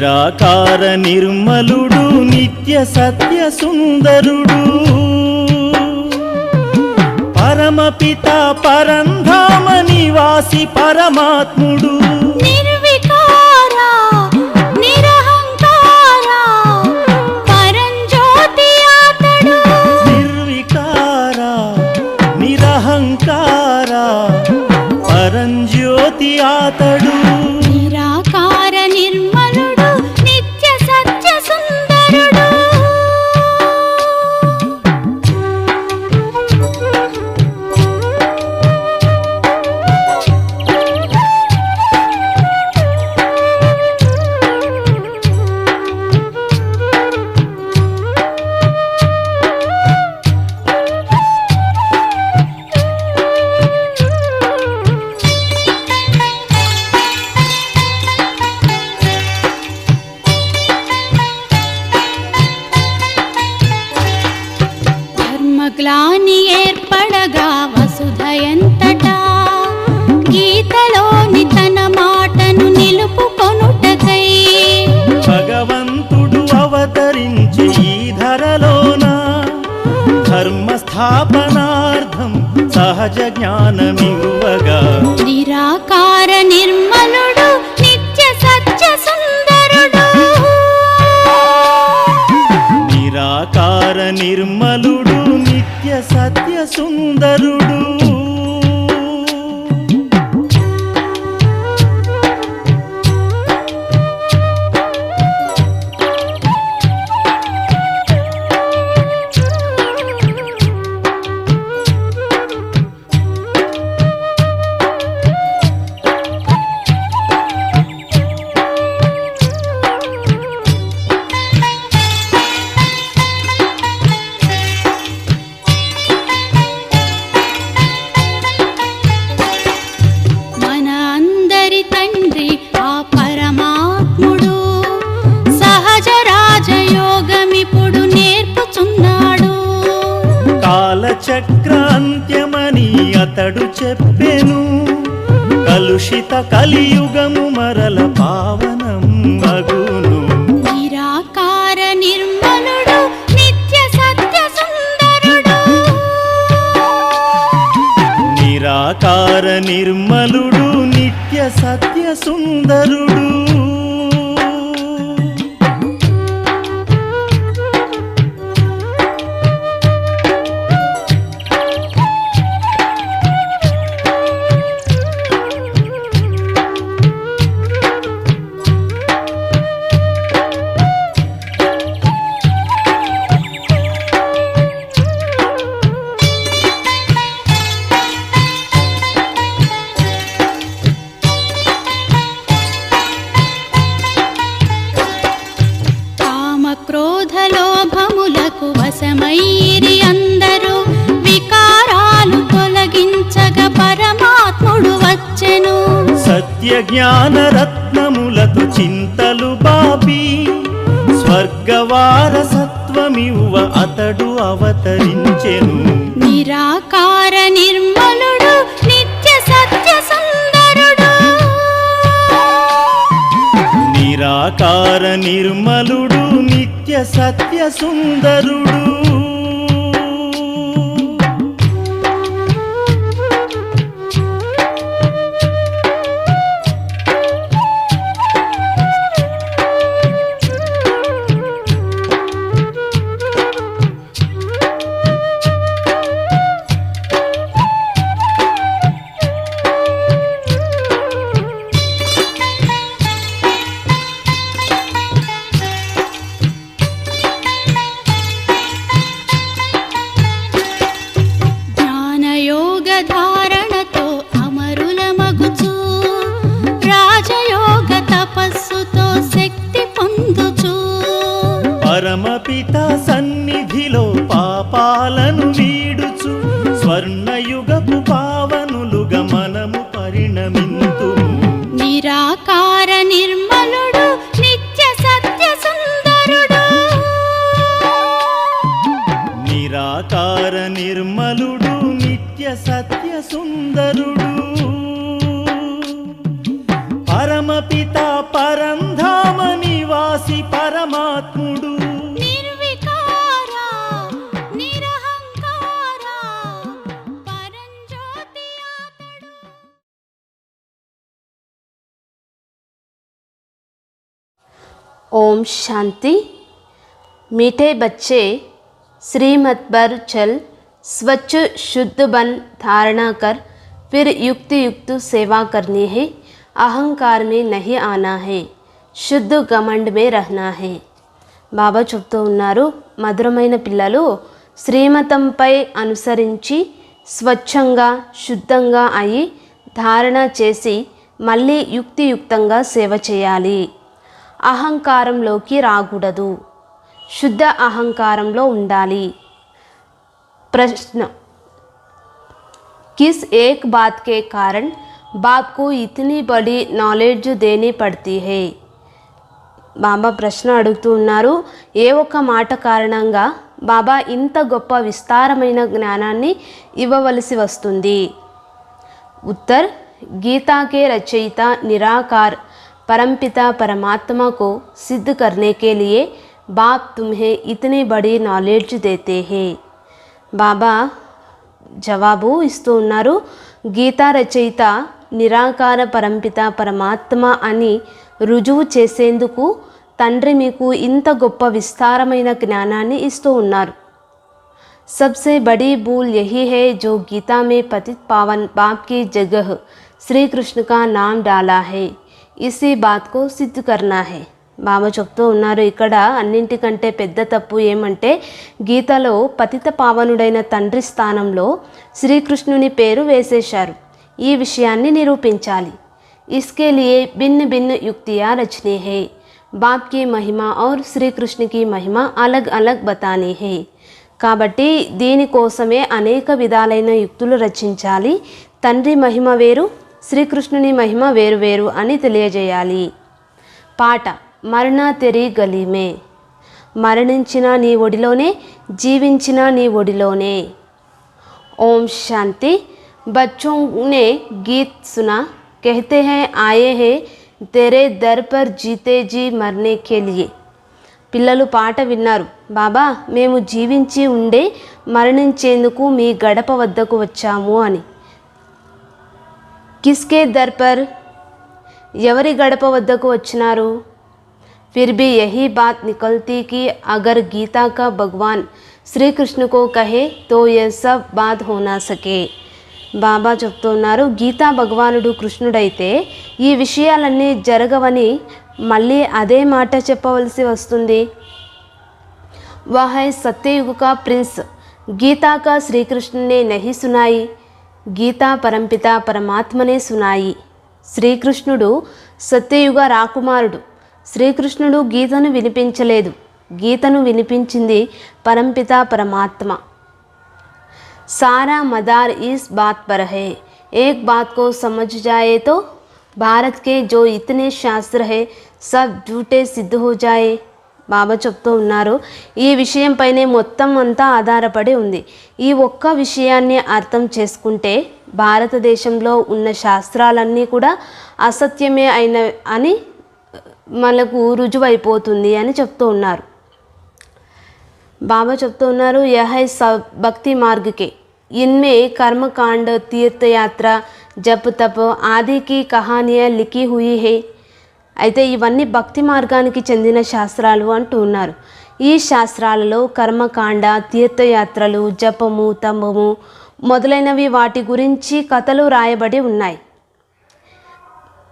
నిరాకార నిర్మలుడు నిత్య సత్య సుందరుడు పరమపిత పరంధామ నివాసి పరమాత్ముడు నిర్వికార నిరహంకార పరంజ్యోతి అతడు నిర్వికార నిరహంకార పరంజ్యోతి అతడు నిరాకార నిర్మలుడు నిత్య సత్య సుందరుడు ధర్మగ్లాని ఏర్పడగా వసుధయంతటా గీతలోని తన మాటను నిలుపుకొనుటకై భగవంతుడు అవతరించి ఈ ధరలోన ధర్మ స్థాపనార్థం సహజ జ్ఞానమివ్వగా నిరాకార నిర్మలుడు నిత్య సత్య సుందరుడు నిరాకార నిర్మలుడు నిత్య సత్య సుందరుడు మన అందరి తండ్రి ఆ పరమాత్ముడు సహజ రాజయోగమిప్పుడు నేర్పుచున్నాడు కాలచక్ర అంత్యమని అతడు చెప్పెను కలుషిత కలియుగము మరల పావనం మగును నిరాకార నిర్మలుడు నిత్య సత్య సుందరుడు నిరాకార నిర్మలుడు నిత్య సత్య సుందరుడు కామక్రోధ లోభములకు వశమైరి అందరూ వికారాలు తొలగించగా పరమాత్ముడు వచ్చెను సత్య జ్ఞాన రత్నములతో చింతలు బాపి స్వర్గవారసత్వమివ్వ అతడు అవతరించెను నిరాకార నిర్మలుడు నిత్య సత్య సుందరుడు నిరాకార నిర్మలుడు నిత్య సత్య సుందరుడు జ్ఞానయోగ ధారణతో అమరుల మగుచు రాజయోగ తపస్సుతో శక్తి పొందుచు పరమపిత సన్నిధిలో పాపాలను వీడుచు స్వర్ణయుగపు పావనులుగా మనము పరిణమింతుము నిరాకార నిర్మలుడు నిత్య సత్య సుందరుడు నిరాకార నిర్మలుడు నిత్య సత్య సుందరుడు పరమపిత పరంధామ నివాసి ओम शांति। मीठे बच्चे, श्रीमत पर चल, स्वच्छ शुद्ध बन धारणा कर, फिर युक्त युक्त सेवा करनी है। अहंकार में नहीं आना है, శుద్ధ గమండ్ మే రహనా హే। బాబా చెప్తూ ఉన్నారు, మధురమైన పిల్లలు శ్రీమతంపై అనుసరించి స్వచ్ఛంగా శుద్ధంగా అయి ధారణ చేసి మళ్ళీ యుక్తియుక్తంగా సేవ చేయాలి। అహంకారంలోకి రాకూడదు, శుద్ధ అహంకారంలో ఉండాలి। प्रश्न, किस एक बात के कारण बाप को इतनी बड़ी नॉलेज देनी पड़ती है? బాబా ప్రశ్న అడుగుతూ ఉన్నారు, ఏ ఒక్క మాట కారణంగా బాబా ఇంత గొప్ప విస్తారమైన జ్ఞానాన్ని ఇవ్వవలసి వస్తుంది? उत्तर, गीता के रचयिता निराकार परमपिता परमात्मा को सिद्ध करने के लिए बाप तुम्हें इतनी बड़ी नॉलेज देते हैं। బాబా జవాబు ఇస్తూ ఉన్నారు, గీతా రచయిత నిరాకార పరంపిత పరమాత్మ అని రుజువు చేసేందుకు తండ్రి మీకు ఇంత గొప్ప విస్తారమైన జ్ఞానాన్ని ఇస్తూ ఉన్నారు। सबसे बड़ी भूल यही है जो गीता में पतित पावन बाप की जगह श्री कृष्ण का नाम डाला है, इसी बात को सिद्ध करना है। బాబా చెప్తూ ఉన్నారు, ఇక్కడ అన్నింటికంటే పెద్ద తప్పు ఏమంటే గీతలో పతిత పావనుడైన తండ్రి స్థానంలో శ్రీకృష్ణుని పేరు వేసేశారు। ఈ విషయాన్ని నిరూపించాలి। इसके लिए भिन्न भिन्न युक्तियाँ रचनी है। बाप की महिमा और श्री कृष्ण की महिमा अलग अलग बतानी है। కాబట్టి దీనికోసమే అనేక విధాలైన యుక్తులు రచించాలి। తండ్రి మహిమ వేరు, శ్రీకృష్ణుని మహిమ వేరు వేరు అని తెలియజేయాలి। పాట, మరణ తెరి గలీమే, మరణించిన నీ ఒడిలోనే, జీవించిన నీ ఒడిలోనే। ఓం శాంతి। बच्चों ने गीत सुना, कहते हैं आए हैं तेरे दर पर जीते जी मरने के लिए। పిల్లలు పాట విన్నారు, బాబా మేము జీవించి ఉండే మరణించేందుకు మీ గడప వద్దకు వచ్చాము అని। కిస్కే దర్ పర్, ఎవరి గడప వద్దకు వచ్చినారు? फिर भी यही बात निकलती कि अगर गीता का भगवान श्री कृष्ण को कहे तो यह सब बात हो ना सके। బాబా చెప్తున్నారు, గీతా భగవానుడు కృష్ణుడైతే ఈ విషయాలన్నీ జరగవని మళ్ళీ అదే మాట చెప్పవలసి వస్తుంది। वह है सत्ययुग का प्रिंस, गीता का श्री कृष्ण ने नहीं सुनाई, गीता परमपिता परमात्मा ने सुनाई। శ్రీకృష్ణుడు సత్యయుగ రాకుమారుడు, శ్రీకృష్ణుడు గీతను వినిపించలేదు, గీతను వినిపించింది పరంపిత పరమాత్మ। सारा मदार इस बात पर है, एक बात को समझ जाए तो भारत के जो इतने शास्त्र है सब झूठे सिद्ध हो जाए। బాబా చెప్తూ ఉన్నారు, ఈ విషయంపైనే మొత్తం అంతా ఆధారపడి ఉంది। ఈ ఒక్క విషయాన్ని అర్థం చేసుకుంటే భారతదేశంలో ఉన్న శాస్త్రాలన్నీ కూడా అసత్యమే అని మనకు రుజువైపోతుంది అని చెప్తూ ఉన్నారు। బాబా చెప్తూ ఉన్నారు, యహ భక్తి మార్గకే, इनमें कर्मकांड, तीर्थ यात्रा, जप तप आदि की कहानियाँ लिखी हुई है। అయితే ఇవన్నీ భక్తి మార్గానికి చెందిన శాస్త్రాలు అంటూ ఉన్నారు। ఈ శాస్త్రాలలో కర్మకాండ, తీర్థయాత్రలు, జపము, తపము మొదలైనవి వాటి గురించి కథలు రాయబడి ఉన్నాయి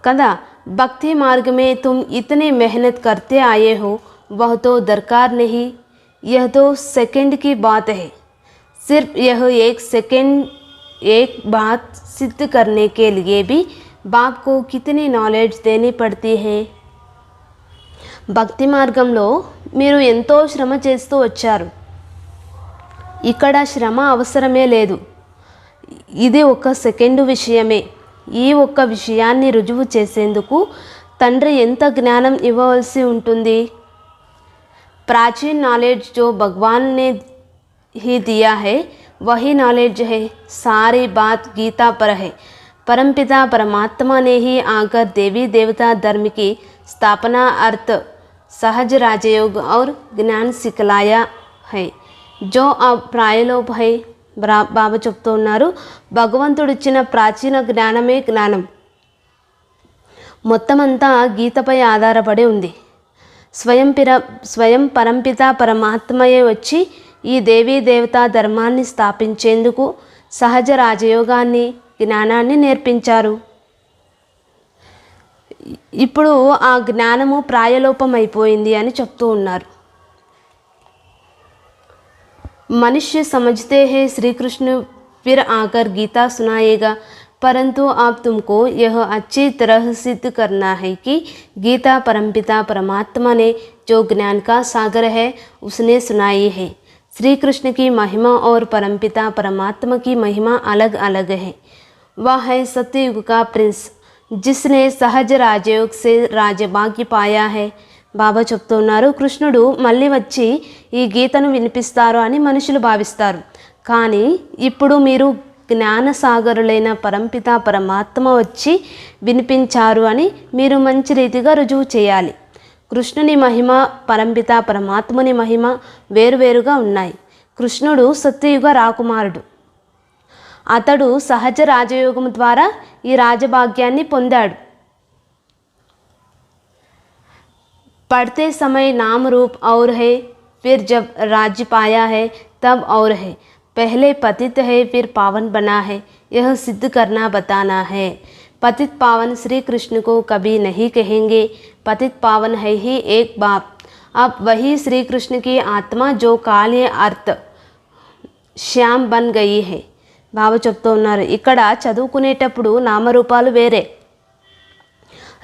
కదా। భక్తి मार्ग में तुम इतनी मेहनत करते आए हो, वह तो दरकार नहीं, यह तो सेकंड की बात है। सिर्फ यह एक सेकंड एक बात सिद्ध करने के लिए भी बाप को कितनी नॉलेज देनी पड़ती है। భక్తి మార్గంలో మీరు ఎంతో శ్రమ చేస్తూ వచ్చారు, ఇక్కడ శ్రమ అవసరమే లేదు, ఇది ఒక సెకండ్ విషయమే। ఈ ఒక్క విషయాన్ని రుజువు చేసేందుకు తండ్రి ఎంత జ్ఞానం ఇవ్వవలసి ఉంటుంది? प्राचीन नॉलेज जो भगवान ने ही दिया है वही नॉलेज है। सारी बात गीता पर है। परमपिता परमात्मा ने ही आकर देवी देवता धर्म की स्थापना, अर्थ, सहज राजयोग और ज्ञान सिखलाया है जो अब प्रायलोप है। బాబా చెప్తూ ఉన్నారు, భగవంతుడు ఇచ్చిన ప్రాచీన జ్ఞానమే జ్ఞానం, మొత్తమంతా గీతపై ఆధారపడి ఉంది। స్వయం పరంపిత పరమాత్మయే వచ్చి ఈ దేవీ దేవతా ధర్మాన్ని స్థాపించేందుకు సహజ రాజయోగాన్ని జ్ఞానాన్ని నేర్పించారు. ఇప్పుడు ఆ జ్ఞానము ప్రాయలోపం అయిపోయింది అని చెప్తూ ఉన్నారు. मनुष्य समझते हैं श्री कृष्ण फिर आकर गीता सुनाएगा, परंतु अब तुमको यह अच्छी तरह सिद्ध करना है कि गीता परमपिता परमात्मा ने जो ज्ञान का सागर है उसने सुनाई है. श्री कृष्ण की महिमा और परमपिता परमात्मा की महिमा अलग अलग है. वह है सत्ययुग का प्रिंस जिसने सहज राजयोग से राजभाग्य पाया है. బాబా చెప్తున్నారు, కృష్ణుడు మళ్ళీ వచ్చి ఈ గీతను వినిపిస్తారు అని మనుషులు భావిస్తారు. కానీ ఇప్పుడు మీరు జ్ఞానసాగరులైన పరంపిత పరమాత్మ వచ్చి వినిపించారు అని మీరు మంచి రీతిగా రుజువు చేయాలి. కృష్ణుని మహిమ పరంపిత పరమాత్మని మహిమ వేరువేరుగా ఉన్నాయి. కృష్ణుడు సత్యయుగ రాకుమారుడు. అతడు సహజ రాజయోగం ద్వారా ఈ రాజభాగ్యాన్ని పొందాడు. पढ़ते समय नाम रूप और है, फिर जब राज्य पाया है तब और है. पहले पतित है फिर पावन बना है. यह सिद्ध करना बताना है. पतित पावन श्री कृष्ण को कभी नहीं कहेंगे. पतित पावन है ही एक बाप. अब वही श्री कृष्ण की आत्मा जो काल्य अर्थ శ్యామ్ బన్ గయి హే. బాబా చెప్తూ ఉన్నారు, ఇక్కడ చదువుకునేటప్పుడు నామరూపాలు వేరే,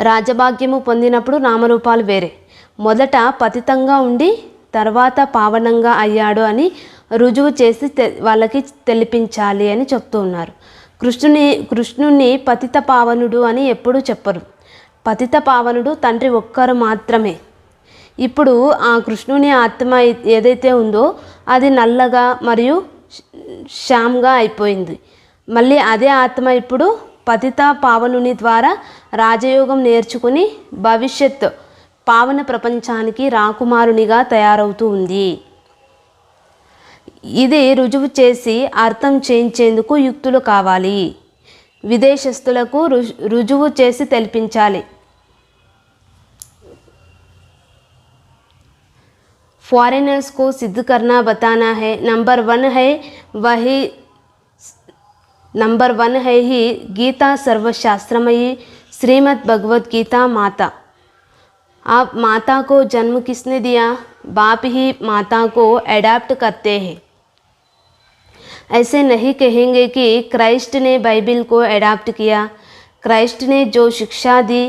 రాజభాగ్యము పొందినప్పుడు నామరూపాలు వేరే. మొదట పతితంగా ఉండి తర్వాత పావనంగా అయ్యాడు అని రుజువు చేసి వాళ్ళకి తెలిపించాలి అని చెప్తూ ఉన్నారు. కృష్ణుని పతిత పావనుడు అని ఎప్పుడూ చెప్పరు. పతిత పావనుడు తండ్రి ఒక్కరు మాత్రమే. ఇప్పుడు ఆ కృష్ణుని ఆత్మ ఏదైతే ఉందో అది నల్లగా మరియు శ్యామ్గా అయిపోయింది. మళ్ళీ అదే ఆత్మ ఇప్పుడు పతిత పావనుని ద్వారా రాజయోగం నేర్చుకుని భవిష్యత్ పావన ప్రపంచానికి రాకుమారునిగా తయారవుతూ ఉంది. ఇది రుజువు చేసి అర్థం చేయించేందుకు యుక్తులు కావాలి. విదేశస్తులకు రుజువు చేసి తెలిపించాలి. फॉरेनर्स को सिद्ध करना बताना है. नंबर वन है ही गीता सर्वशास्त्रमयी श्रीमद् भगवद गीता माता. आप माता को जन्म किसने दिया? बाप ही माता को अडॉप्ट करते हैं. ऐसे नहीं कहेंगे कि क्राइस्ट ने बाइबिल को अडॉप्ट किया. क्राइस्ट ने जो शिक्षा दी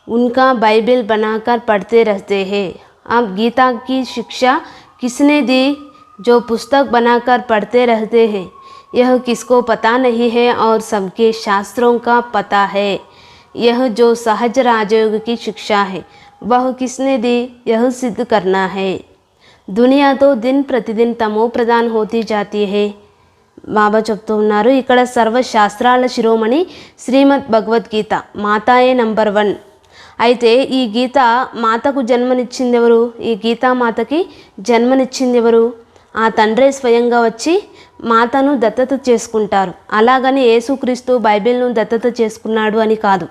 उनका बाइबिल बनाकर पढ़ते रहते हैं. अब गीता की शिक्षा किसने दी जो पुस्तक बनाकर पढ़ते रहते हैं? यह किसको पता नहीं है और सबके शास्त्रों का पता है. यह जो सहज राजयोग की शिक्षा है वह किसने दी? यह सिद्ध करना है. दुनिया तो दिन प्रतिदिन तमो प्रधान होती जाती है. బాబా చెప్తూ ఉన్నారు, ఇక్కడ సర్వశాస్త్రాల శిరోమణి శ్రీమద్ భగవద్గీత మాతాయే నంబర్ 1. అయితే ఈ గీత మాతకు జన్మనిచ్చింది ఎవరు? ఈ గీతామాతకి జన్మనిచ్చింది ఎవరు? ఆ తండ్రే స్వయంగా వచ్చి మాతను దత్తత చేసుకుంటారు. అలాగని యేసుక్రీస్తు బైబిల్ను దత్తత చేసుకున్నాడు అని కాదు.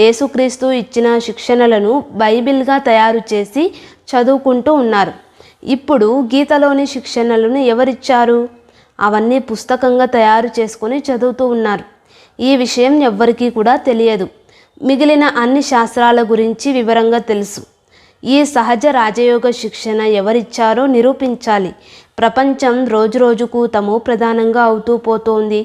యేసుక్రీస్తు ఇచ్చిన శిక్షణలను బైబిల్గా తయారు చేసి చదువుకుంటూ ఉన్నారు. ఇప్పుడు గీతలోని శిక్షణలను ఎవరిచ్చారు? అవన్నీ పుస్తకంగా తయారు చేసుకొని చదువుతూ ఉన్నారు. ఈ విషయం ఎవ్వరికీ కూడా తెలియదు. మిగిలిన అన్ని శాస్త్రాల గురించి వివరంగా తెలుసు. ఈ సహజ రాజయోగ శిక్షణ ఎవరిచ్చారో నిరూపించాలి. ప్రపంచం రోజురోజుకు తమో ప్రధానంగా అవుతూ పోతోంది.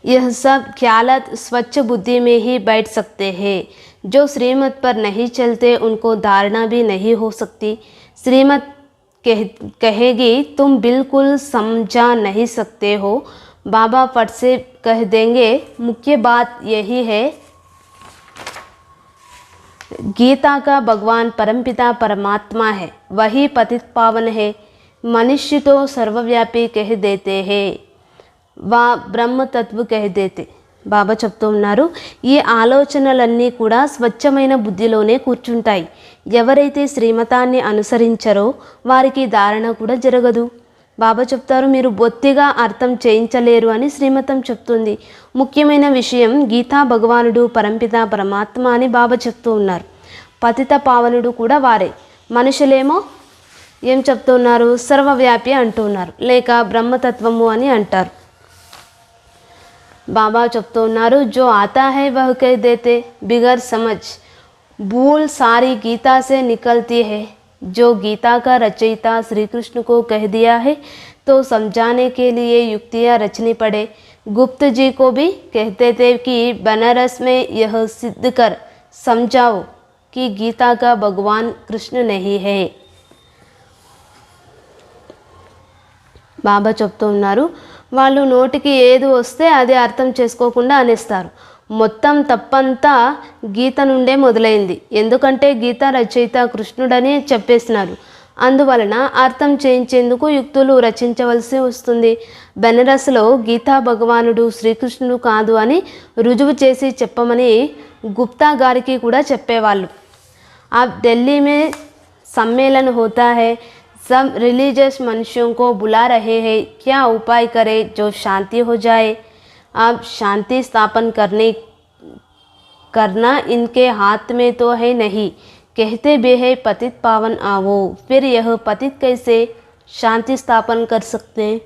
यह सब ख्यालात स्वच्छ बुद्धि में ही बैठ सकते हैं. जो श्रीमत पर नहीं चलते उनको धारणा भी नहीं हो सकती. श्रीमत कहेगी तुम बिल्कुल समझा नहीं सकते हो. बाबा फट से कह देंगे मुख्य बात यही है, गीता का भगवान परमपिता परमात्मा है, वही पतित पावन है. मनुष्य तो सर्वव्यापी कह देते हैं, वह ब्रह्म तत्व कह देते. బాబా చెప్తూ ఉన్నారు, ఈ ఆలోచనలన్నీ కూడా స్వచ్ఛమైన బుద్ధిలోనే కూర్చుంటాయి. ఎవరైతే శ్రీమతాన్ని అనుసరించరో వారికి ధారణ కూడా జరగదు. బాబా చెప్తారు, మీరు బొత్తిగా అర్థం చేయించలేరు అని శ్రీమతం చెప్తుంది. ముఖ్యమైన విషయం గీతా భగవానుడు పరంపిత పరమాత్మ అని బాబా చెప్తూ ఉన్నారు. పతిత పావనుడు కూడా వారే. మనుషులేమో ఏం చెప్తున్నారు? సర్వవ్యాపి అంటున్నారు, లేక బ్రహ్మతత్వము అని అంటారు. బాబా చెప్తూ ఉన్నారు, జో ఆతా హై వహ్ కహ్ దేతే బిగర్ సమజ్ भूल सारी गीता से निकलती है. जो गीता का रचयिता श्री कृष्ण को कह दिया है तो समझाने के लिए युक्तियाँ रचनी पड़े. गुप्त जी को भी कहते थे कि बनारस में यह सिद्ध कर समझाओ कि गीता का भगवान कृष्ण नहीं है. బాబా చెప్తూ ఉన్నారు, వాళ్ళు నోటికి ఏది వస్తే అది అర్థం చేసుకోకుండా అనేస్తారు. మొత్తం తప్పంతా గీత నుండే మొదలైంది. ఎందుకంటే గీత రచయిత కృష్ణుడని చెప్పేసినారు. అందువలన అర్థం చేయించేందుకు యుక్తులు రచించవలసి వస్తుంది. బెనరస్లో గీతా భగవానుడు శ్రీకృష్ణుడు కాదు అని రుజువు చేసి చెప్పమని గుప్తా గారికి కూడా చెప్పేవాళ్ళు. अब दिल्ली में सम्मेलन होता है, सब रिलीजियस मनुष्यों को बुला रहे हैं, क्या उपाय करें जो शांति हो जाए. अब शांति स्थापन करना इनके हाथ में तो है नहीं. कहते भी है पतित पावन आवो, फिर यह पतित कैसे शांति स्थापन कर सकते हैं.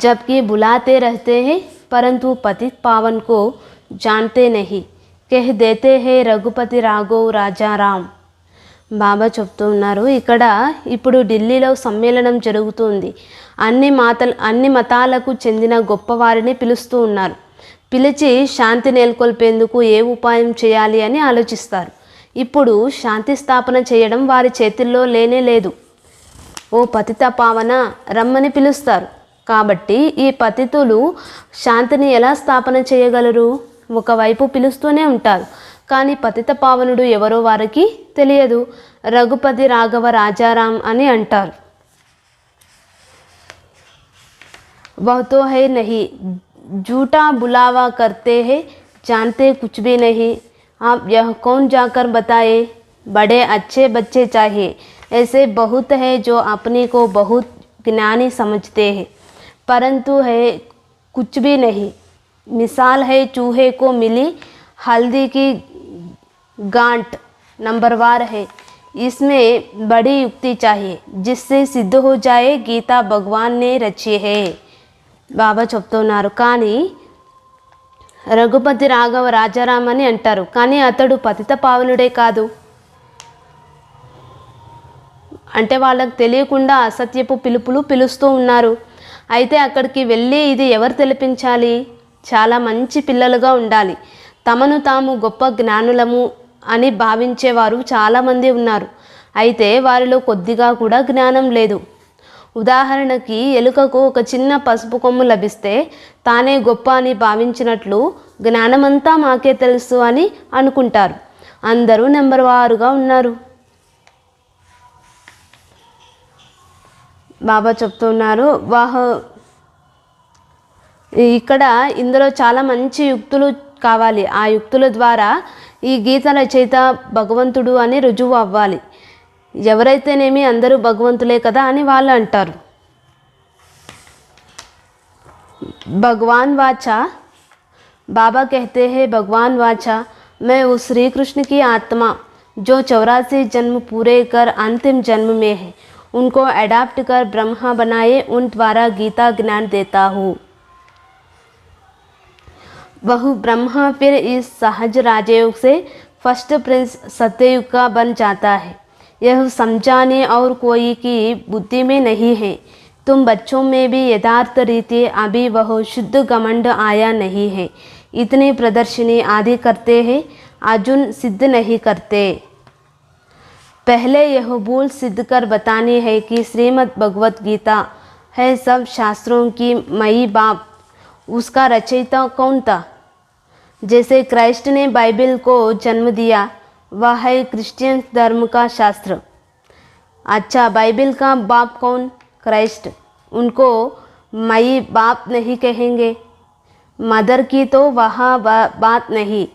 जबकि बुलाते रहते हैं परंतु पतित पावन को जानते नहीं. कह देते हैं रघुपति राघव राजा राम. బాబా చెప్తూ ఉన్నారు, ఇక్కడ ఇప్పుడు ఢిల్లీలో సమ్మేళనం జరుగుతుంది. అన్ని మతాలకు చెందిన గొప్పవారిని పిలుస్తూ ఉన్నారు. పిలిచి శాంతి నెలకొల్పేందుకు ఏ ఉపాయం చేయాలి అని ఆలోచిస్తారు. ఇప్పుడు శాంతి స్థాపన చేయడం వారి చేతుల్లో లేనే లేదు. ఓ పతిత పావన రమ్మని పిలుస్తారు. కాబట్టి ఈ పతితులు శాంతిని ఎలా స్థాపన చేయగలరు? ఒకవైపు పిలుస్తూనే ఉంటారు, కానీ పతిత పావనుడు ఎవరో వారికి తెలియదు. రఘుపతి రాఘవ రాజారాం అని అంటారు. वह तो है नहीं, झूठा बुलावा करते हैं, जानते कुछ भी नहीं. आप यह कौन जाकर बताए. बड़े अच्छे बच्चे चाहिए. ऐसे बहुत है जो अपने को बहुत ज्ञानी समझते हैं परंतु है कुछ भी नहीं. मिसाल है चूहे को मिली हल्दी की गांठ नंबरवार है. इसमें बड़ी युक्ति चाहिए जिससे सिद्ध हो जाए गीता भगवान ने रची है. బాబా చెప్తున్నారు, కానీ రఘుపతి రాఘవ రాజారాం అని అంటారు, కానీ అతడు పతిత పావనుడే కాదు. అంటే వాళ్ళకు తెలియకుండా అసత్యపు పిలుపులు పిలుస్తూ ఉన్నారు. అయితే అక్కడికి వెళ్ళి ఇది ఎవరు తెలిపించాలి? చాలా మంచి పిల్లలుగా ఉండాలి. తమను తాము గొప్ప జ్ఞానులము అని భావించేవారు చాలామంది ఉన్నారు. అయితే వారిలో కొద్దిగా కూడా జ్ఞానం లేదు. ఉదాహరణకి ఎలుకకు ఒక చిన్న పసుపు కొమ్ము లభిస్తే తానే గొప్ప అని భావించినట్లు జ్ఞానమంతా మాకే తెలుసు అని అనుకుంటారు. అందరూ నెంబర్ వారుగా ఉన్నారు. బాబా చెప్తున్నారు, ఇక్కడ ఇందులో చాలా మంచి యుక్తులు కావాలి. ఆ యుక్తుల ద్వారా ఈ గీత రచయిత భగవంతుడు అని రుజువు అవ్వాలి. ఎవరైతేనేమి అందరూ భగవంతులే కదా అని వాళ్ళు అంటారు. भगवान वाचा, बाबा कहते हैं भगवान वाचा, मैं उस श्री कृष्ण की आत्मा जो 84 जन्म पूरे कर अंतिम जन्म में है, उनको अडॉप्ट कर ब्रह्मा बनाए, उन द्वारा गीता ज्ञान देता हूँ. वह ब्रह्मा फिर इस सहज राजयोग से फर्स्ट प्रिंस सत्ययुग का बन जाता है. यह समझाने और कोई की बुद्धि में नहीं है. तुम बच्चों में भी यथार्थ रीति अभी वह शुद्ध घमंड आया नहीं है. इतनी प्रदर्शनी आदि करते हैं, अर्जुन सिद्ध नहीं करते. पहले यह भूल सिद्ध कर बतानी है कि श्रीमद् भगवत गीता है सब शास्त्रों की मई बाप. उसका रचयिता कौन था? जैसे क्राइस्ट ने बाइबल को जन्म दिया, वह है क्रिश्चियन धर्म का शास्त्र. अच्छा, बाइबल का बाप कौन? क्राइस्ट. उनको मई बाप नहीं कहेंगे. मदर की तो वहाँ बात नहीं,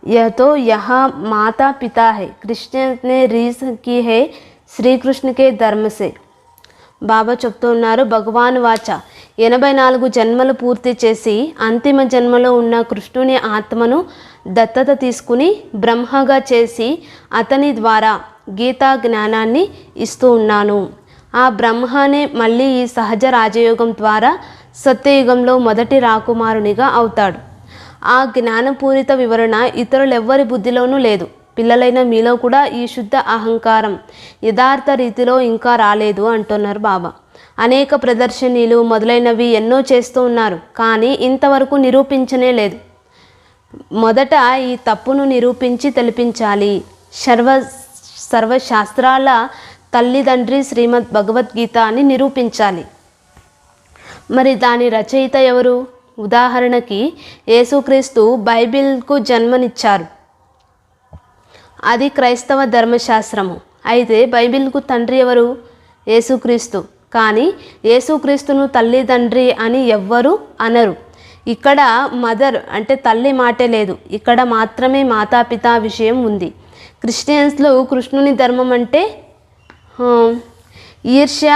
यह तो यहाँ माता पिता है. क्रिश्चियन ने रीस की है श्री कृष्ण के धर्म से. బాబా చెప్తున్నారు, భగవాన్ వాచ, 84 జన్మలు పూర్తి చేసి అంతిమ జన్మలో ఉన్న కృష్ణుని ఆత్మను దత్తత తీసుకుని బ్రహ్మగా చేసి అతని ద్వారా గీతా జ్ఞానాన్ని ఇస్తూ ఉన్నాను. ఆ బ్రహ్మనే మళ్ళీ ఈ సహజ రాజయోగం ద్వారా సత్యయుగంలో మొదటి రాకుమారునిగా అవుతాడు. ఆ జ్ఞానపూరిత వివరణ ఇతరులెవ్వరి బుద్ధిలోనూ లేదు. పిల్లలైన మీలో కూడా ఈ శుద్ధ అహంకారం యథార్థ రీతిలో ఇంకా రాలేదు అంటున్నారు బాబా. అనేక ప్రదర్శనలు మొదలైనవి ఎన్నో చేస్తూ ఉన్నారు, కానీ ఇంతవరకు నిరూపించనే లేదు. మొదట ఈ తప్పును నిరూపించి తెలిపించాలి. సర్వశాస్త్రాల తల్లిదండ్రి శ్రీమద్ భగవద్గీత అని నిరూపించాలి. మరి దాని రచయిత ఎవరు? ఉదాహరణకి యేసుక్రీస్తు బైబిల్కు జన్మనిచ్చారు. అది క్రైస్తవ ధర్మశాస్త్రము. అయితే బైబిల్కు తండ్రి ఎవరు? యేసుక్రీస్తు. కానీ యేసుక్రీస్తును తల్లిదండ్రి అని ఎవ్వరు అనరు. ఇక్కడ మదర్ అంటే తల్లి మాటే లేదు, ఇక్కడ మాత్రమే మాతాపిత విషయం ఉంది. క్రిస్టియన్స్లో కృష్ణుని ధర్మం అంటే ఈర్ష్య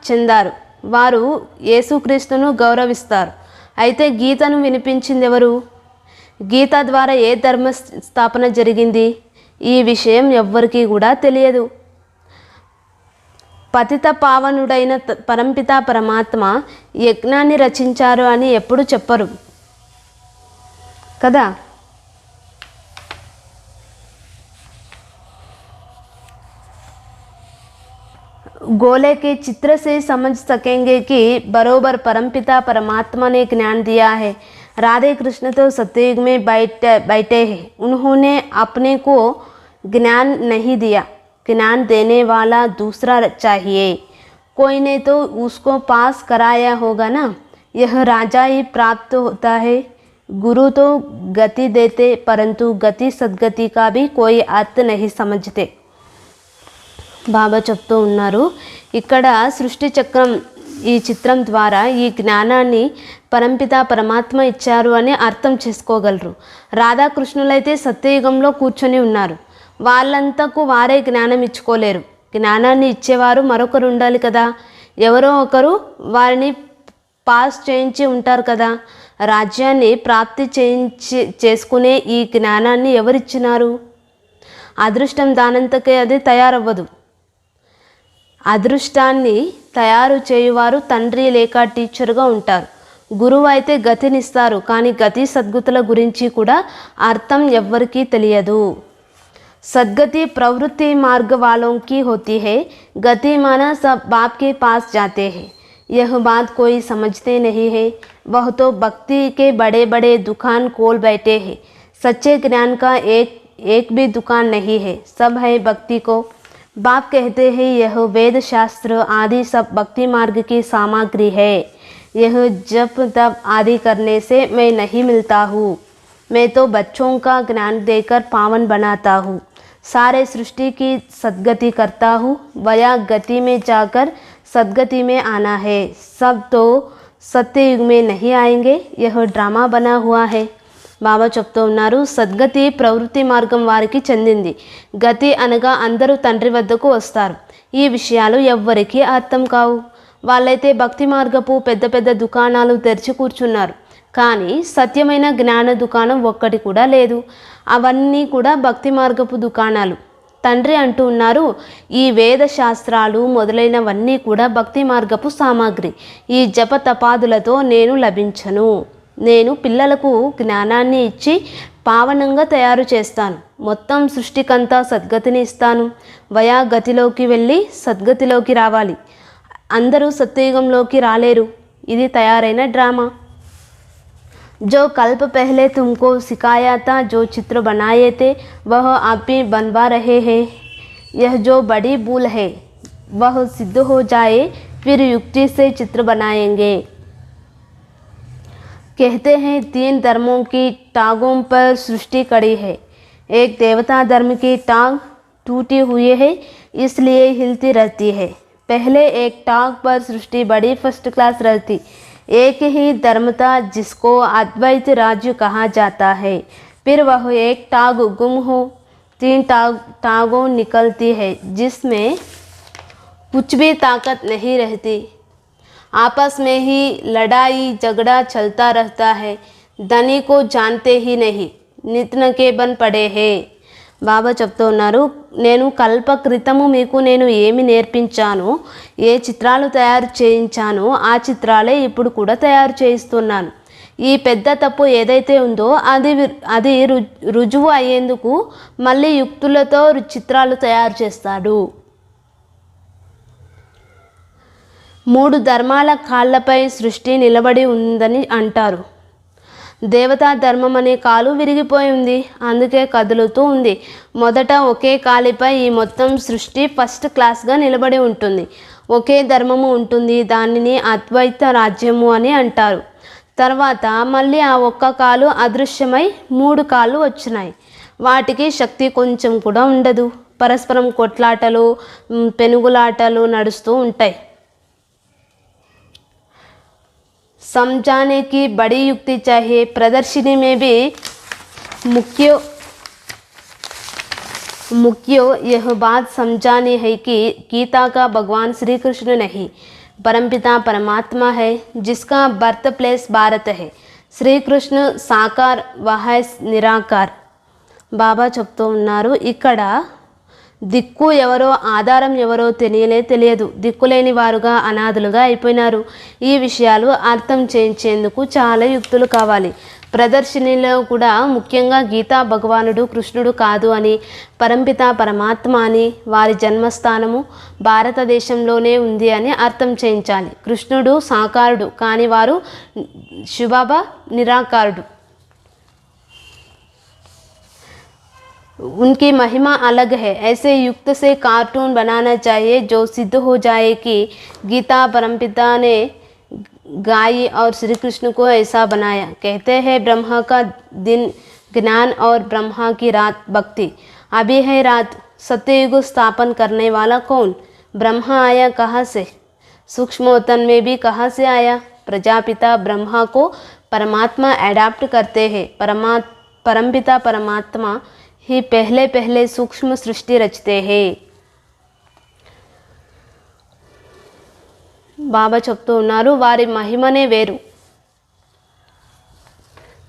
చెందారు. వారు యేసుక్రీస్తును గౌరవిస్తారు. అయితే గీతను వినిపించింది ఎవరు? గీత ద్వారా ఏ ధర్మ స్థాపన జరిగింది? ఈ విషయం ఎవ్వరికీ కూడా తెలియదు. పతిత పావనుడైన పరంపిత పరమాత్మ యజ్ఞాన్ని రచించారు అని ఎప్పుడు చెప్పరు కదా. गोले के चित्र से समझ सकेंगे कि बरोबर परमपिता परमात्मा ने ज्ञान दिया है. राधे कृष्ण तो सत्ययुग में बैठे हैं. उन्होंने अपने को ज्ञान नहीं दिया. ज्ञान देने वाला दूसरा चाहिए. कोई ने तो उसको पास कराया होगा ना. यह राजा ही प्राप्त होता है. गुरु तो गति देते, परंतु गति सद्गति का भी कोई अर्थ नहीं समझते. బాబా చెప్తూ ఉన్నారు, ఇక్కడ సృష్టి చక్రం ఈ చిత్రం ద్వారా ఈ జ్ఞానాన్ని పరంపిత పరమాత్మ ఇచ్చారు అని అర్థం చేసుకోగలరు. రాధాకృష్ణులైతే సత్యయుగంలో కూర్చొని ఉన్నారు. వాళ్ళంతకు వారే జ్ఞానం ఇచ్చుకోలేరు. జ్ఞానాన్ని ఇచ్చేవారు మరొకరు ఉండాలి కదా. ఎవరో ఒకరు వారిని పాస్ చేయించి ఉంటారు కదా. రాజ్యాన్ని ప్రాప్తి చేసుకునే ఈ జ్ఞానాన్ని ఎవరిచ్చినారు? అదృష్టం దానంతకే అది తయారవ్వదు. అదృష్టాన్ని తయారు చేయువారు తండ్రి లేక టీచర్గా ఉంటారు. గురువు అయితే గతినిస్తారు, కానీ గతి సద్గతుల గురించి కూడా అర్థం ఎవ్వరికీ తెలియదు. सदगति प्रवृत्ति मार्ग वालों की होती है. गति माना सब बाप के पास जाते हैं. यह बात कोई समझते नहीं है. वह तो भक्ति के बड़े बड़े दुकान खोल बैठे हैं. सच्चे ज्ञान का एक भी दुकान नहीं है. सब है भक्ति को. बाप कहते हैं यह वेद शास्त्र आदि सब भक्ति मार्ग की सामग्री है. यह जप तप आदि करने से मैं नहीं मिलता हूँ. मैं तो बच्चों का ज्ञान देकर पावन बनाता हूँ. सारे सृष्टि की सद्गति करता हूँ. वया गति में जाकर सद्गति में आना है. सब तो सत्ययुग में नहीं आएंगे. यह ड्रामा बना हुआ है. బాబా చెప్తూ ఉన్నారు, సద్గతి ప్రవృత్తి మార్గం వారికి చెందింది. గతి అనగా అందరూ తండ్రి వద్దకు వస్తారు. ఈ విషయాలు ఎవ్వరికీ అర్థం కావు. వాళ్ళైతే భక్తి మార్గపు పెద్ద పెద్ద దుకాణాలు తెరిచి కూర్చున్నారు, కానీ సత్యమైన జ్ఞాన దుకాణం ఒక్కటి కూడా లేదు. అవన్నీ కూడా భక్తి మార్గపు దుకాణాలు. తండ్రి అంటూ ఉన్నారు, ఈ వేద శాస్త్రాలు మొదలైనవన్నీ కూడా భక్తి మార్గపు సామాగ్రి. ఈ జప తపాదులతో నేను లభించను. నేను పిల్లలకు జ్ఞానాన్ని ఇచ్చి పావనంగా తయారు చేస్తాను. మొత్తం సృష్టికంతా సద్గతిని ఇస్తాను. వయా గతిలోకి వెళ్ళి సద్గతిలోకి రావాలి. అందరూ సత్యయుగంలోకి రాలేరు. ఇది తయారైన డ్రామా. जो कल्प पहले तुमको सिखाया था, जो चित्र बनाए थे वह आप भी बनवा रहे हैं. यह जो बड़ी भूल है वह सिद्ध हो जाए, फिर युक्ति से चित्र बनाएंगे. कहते हैं 3 धर्मों की टांगों पर सृष्टि कड़ी है. एक देवता धर्म की टांग टूटी हुई है, इसलिए हिलती रहती है. पहले एक टांग पर सृष्टि बड़ी फर्स्ट क्लास रहती. एक ही धर्म था जिसको अद्वैत राज्य कहा जाता है. फिर वह एक टांग गुम हो 3 टांगों निकलती है, जिसमें कुछ भी ताकत नहीं रहती. आपस में ही लड़ाई झगड़ा चलता रहता है, धनी को जानते ही नहीं, నిత్న के बन पड़े है। బాబా చెప్తూ ఉన్నారు, నేను కల్ప క్రితము మీకు నేను ఏమి నేర్పించానో, ఏ చిత్రాలు తయారు చేయించానో ఆ చిత్రాలే ఇప్పుడు కూడా తయారు చేయిస్తున్నాను. ఈ పెద్ద తప్పు ఏదైతే ఉందో అది రుజువు అయ్యేందుకు మళ్ళీ యుక్తులతో చిత్రాలు తయారు చేస్తాడు. 3 ధర్మాల కాళ్ళపై సృష్టి నిలబడి ఉందని అంటారు. దేవతా ధర్మం అనే కాలు విరిగిపోయి ఉంది, అందుకే కదులుతూ ఉంది. మొదట ఒకే కాలిపై ఈ మొత్తం సృష్టి ఫస్ట్ క్లాస్గా నిలబడి ఉంటుంది. ఒకే ధర్మము ఉంటుంది, దానిని అద్వైత రాజ్యము అని అంటారు. తర్వాత మళ్ళీ ఆ ఒక్క కాలు అదృశ్యమై 3 కాళ్ళు వచ్చినాయి. వాటికి శక్తి కొంచెం కూడా ఉండదు. పరస్పరం కొట్లాటలు పెనుగులాటలు నడుస్తూ ఉంటాయి. समझाने की बड़ी युक्ति चाहिए. प्रदर्शनी में भी मुख्य यह बात समझानी है कि गीता का भगवान श्री कृष्ण नहीं, परमपिता परमात्मा है, जिसका बर्थ प्लेस भारत है. श्री कृष्ण साकार, वह निराकार. బాబా చెప్తూ ఉన్నారు, ఇక్కడ దిక్కు ఎవరో ఆధారం ఎవరో తెలియదు. దిక్కులేని వారుగా అనాథులుగా అయిపోయినారు. ఈ విషయాలు అర్థం చేయించేందుకు చాలా యుక్తులు కావాలి. ప్రదర్శనలో కూడా ముఖ్యంగా గీతా భగవానుడు కృష్ణుడు కాదు అని, పరంపిత పరమాత్మ అని, వారి జన్మస్థానము భారతదేశంలోనే ఉంది అని అర్థం చేయించాలి. కృష్ణుడు సాకారుడు కానీ వారు శివబాబా నిరాకారుడు. उनकी महिमा अलग है. ऐसे युक्त से कार्टून बनाना चाहिए जो सिद्ध हो जाए कि गीता परमपिता ने गाई और श्री कृष्ण को ऐसा बनाया. कहते हैं ब्रह्मा का दिन ज्ञान और ब्रह्मा की रात भक्ति. अभी है रात. सत्ययुग स्थापन करने वाला कौन? ब्रह्मा आया कहाँ से? सूक्ष्मोतन में भी कहाँ से आया? प्रजापिता ब्रह्मा को परमात्मा अडॉप्ट करते हैं. परमपिता परमात्मा ही पहले सूक्ष्म सृष्टि रचते हैं. బాబా చెప్తూ ఉన్నారు, వారి మహిమనే వేరు.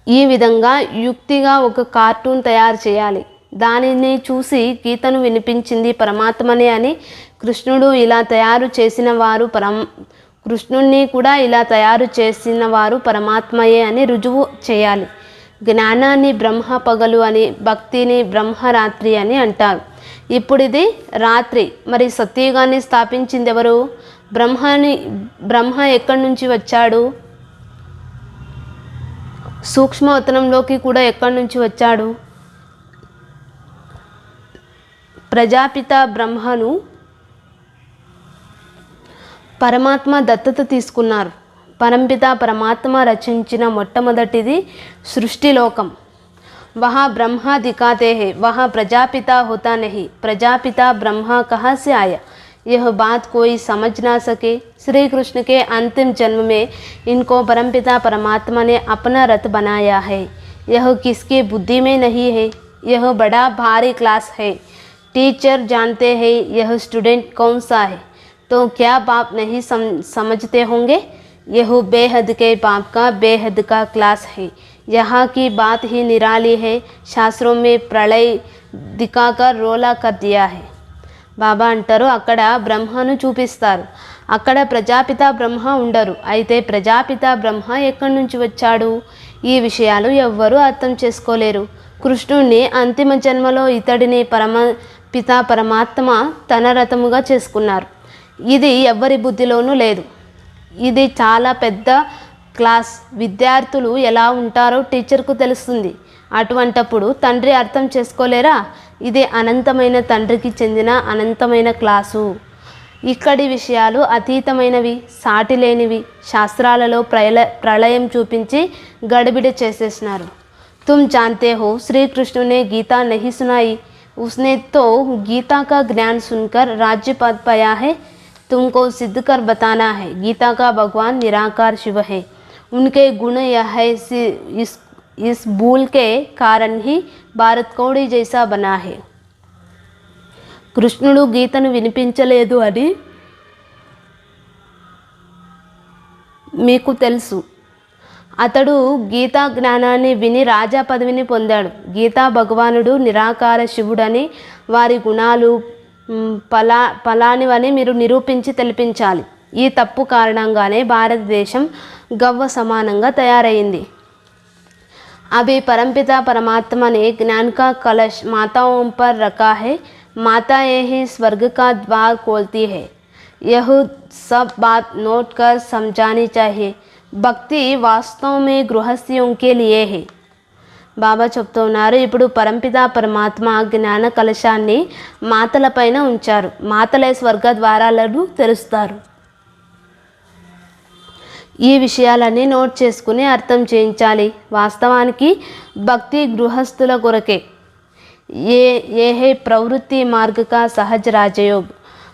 ఈ విధంగా యుక్తిగా ఒక కార్టూన్ తయారు చేయాలి. దానిని చూసి గీతను వినిపించింది పరమాత్మనే అని, కృష్ణుడు ఇలా తయారు చేసిన వారు కృష్ణుణ్ణి కూడా ఇలా తయారు చేసిన వారు పరమాత్మయే అని రుజువు చేయాలి. జ్ఞానాన్ని బ్రహ్మ పగలు అని, భక్తిని బ్రహ్మరాత్రి అని అంటారు. ఇప్పుడు ఇది రాత్రి. మరి సత్యయుగాన్ని స్థాపించింది ఎవరు? బ్రహ్మ ఎక్కడి నుంచి వచ్చాడు? సూక్ష్మవతనంలోకి కూడా ఎక్కడి నుంచి వచ్చాడు? ప్రజాపిత బ్రహ్మను పరమాత్మ దత్తత తీసుకున్నారు. परमपिता परमात्मा रचिंచిన మొట్టమొదటిది सृष्टिलोकम. वहाँ ब्रह्मा दिखाते हैं, वहाँ प्रजापिता होता नहीं. प्रजापिता ब्रह्मा कहाँ से आया? यह बात कोई समझ ना सके. श्री कृष्ण के अंतिम जन्म में इनको परमपिता परमात्मा ने अपना रथ बनाया है. यह किसकी बुद्धि में नहीं है. यह बड़ा भारी क्लास है. टीचर जानते हैं यह स्टूडेंट कौन सा है, तो क्या बाप नहीं समझते होंगे? यह बेहद के बाप का बेहद का क्लास है. यहाँ की बात ही निराली है. शास्त्रों में प्रलय दिखाकर रोला कर दिया है. బాబా అంటారు, అక్కడ బ్రహ్మను చూపిస్తారు, అక్కడ ప్రజాపిత బ్రహ్మ ఉండరు. అయితే ప్రజాపిత బ్రహ్మ ఎక్కడి నుంచి వచ్చాడు? ఈ విషయాలు ఎవ్వరూ అర్థం చేసుకోలేరు. కృష్ణుణ్ణి అంతిమ జన్మలో ఇతడిని పరమపిత పరమాత్మ తన రథముగా చేసుకున్నారు. ఇది ఎవ్వరి బుద్ధిలోనూ లేదు. ఇది చాలా పెద్ద క్లాస్. విద్యార్థులు ఎలా ఉంటారో టీచర్కు తెలుస్తుంది. అటువంటప్పుడు తండ్రి అర్థం చేసుకోలేరా? ఇది అనంతమైన తండ్రికి చెందిన అనంతమైన క్లాసు. ఇక్కడి విషయాలు అతీతమైనవి, సాటి లేనివి. శాస్త్రాలలో ప్రళయం చూపించి గడిబిడి చేసేసినారు. तुम जानते हो श्री कृष्ण ने गीता नहीं सुनाई. उसने तो गीता का ज्ञान सुनकर राज्य पद पाया है. तुमको सिद्ध कर बताना है. गीता का भगवान निराकार शिव है. उनके गुण यह है, इस भूल के कारण ही భారత్ కోడి జైసా బనా హే. కృష్ణుడు గీతను వినిపించలేదు అని మీకు తెలుసు. అతడు గీతా జ్ఞానాన్ని విని రాజా పదవిని పొందాడు. గీతా భగవానుడు నిరాకార శివుడని, వారి గుణాలు ఫలానివని మీరు నిరూపించి తెలిపించాలి. ఈ తప్పు కారణంగానే భారతదేశం గవ్వ సమానంగా తయారైంది. अभी परमपिता परमात्मा ने ज्ञान का कलश माताओं पर रखा है. माता ही स्वर्ग का द्वार खोलती है. यह सब बात नोट कर समझानी चाहिए. భక్తి వాస్తవం మే గృహస్థియోం కే లియే హై. బాబా చెప్తూ ఉన్నారు, ఇప్పుడు పరంపిత పరమాత్మ జ్ఞాన కలశాన్ని మాతలపైన ఉంచారు. మాతలే స్వర్గ ద్వారాలను తెరుస్తారు. ఈ విషయాలన్నీ నోట్ చేసుకుని అర్థం చేయించాలి. వాస్తవానికి భక్తి గృహస్థుల కొరకే. ये है प्रवृत्ति मार्ग का सहज राजयोग.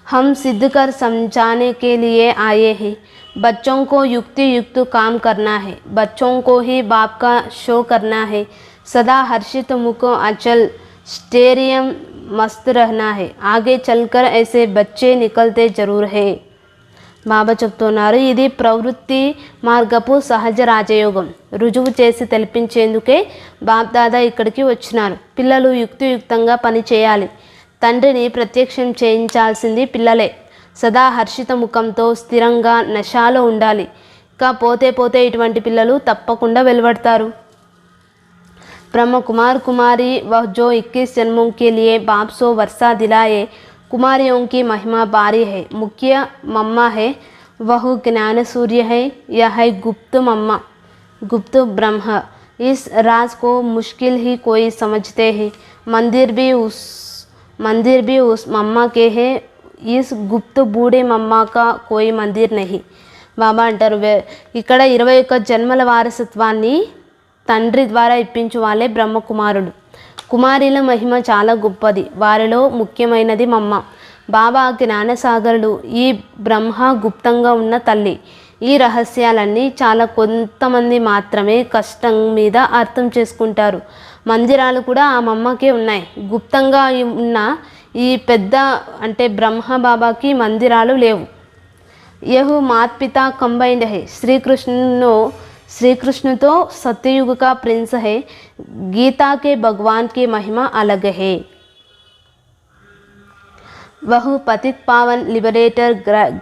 हम सिद्ध कर समझाने के लिए आए हैं. बच्चों को युक्ति युक्त काम करना है. बच्चों को ही बाप का शो करना है. सदा हर्षित मुख अचल स्टेरियम मस्त रहना है. आगे चलकर ऐसे बच्चे निकलते जरूर है. బాబా చెప్తున్నారు, ఇది ప్రవృత్తి మార్గపు సహజ రాజయోగం. రుజువు చేసి తెలిపించేందుకే బాప్దాదా ఇక్కడికి వచ్చినారు. పిల్లలు యుక్తియుక్తంగా పని చేయాలి. తండ్రిని ప్రత్యక్షం చేయించాల్సింది పిల్లలే. సదా హర్షిత ముఖంతో స్థిరంగా నశాలో ఉండాలి. ఇంకా పోతే పోతే ఇటువంటి పిల్లలు తప్పకుండా వెలువడతారు. ब्रह्म कुमार कुमारी वह जो 21 जन्मों के लिए बाप सो वर्षा दिलाए. कुमारियों की महिमा बारी है. मुख्य मम्मा है, वह ज्ञान सूर्य है. यह है गुप्त मम्मा, गुप्त ब्रह्म. इस राज को मुश्किल ही कोई समझते हैं. मंदिर भी उस मम्मा के है. इस गुप्त बूढ़े मम्मा का कोई मंदिर नहीं. బాబా అంటారు, ఇక్కడ 21 జన్మల వారసత్వాన్ని తండ్రి ద్వారా ఇప్పించు వాళ్ళే బ్రహ్మకుమారుడు. కుమారీల మహిమ చాలా గొప్పది. వారిలో ముఖ్యమైనది మమ్మ. బాబా జ్ఞానసాగరుడు. ఈ బ్రహ్మ గుప్తంగా ఉన్న తల్లి. ఈ రహస్యాలన్నీ చాలా కొంతమంది మాత్రమే కష్టం మీద అర్థం చేసుకుంటారు. మందిరాలు కూడా ఆ మమ్మకే ఉన్నాయి. గుప్తంగా ఉన్న ఈ పెద్ద అంటే బ్రహ్మ బాబాకి మందిరాలు లేవు. यह मात पिता कंबाइंड है. श्री कृष्ण तो सत्ययुग का प्रिंस है. गीता के भगवान की महिमा अलग है. वह पतित पावन लिबरेटर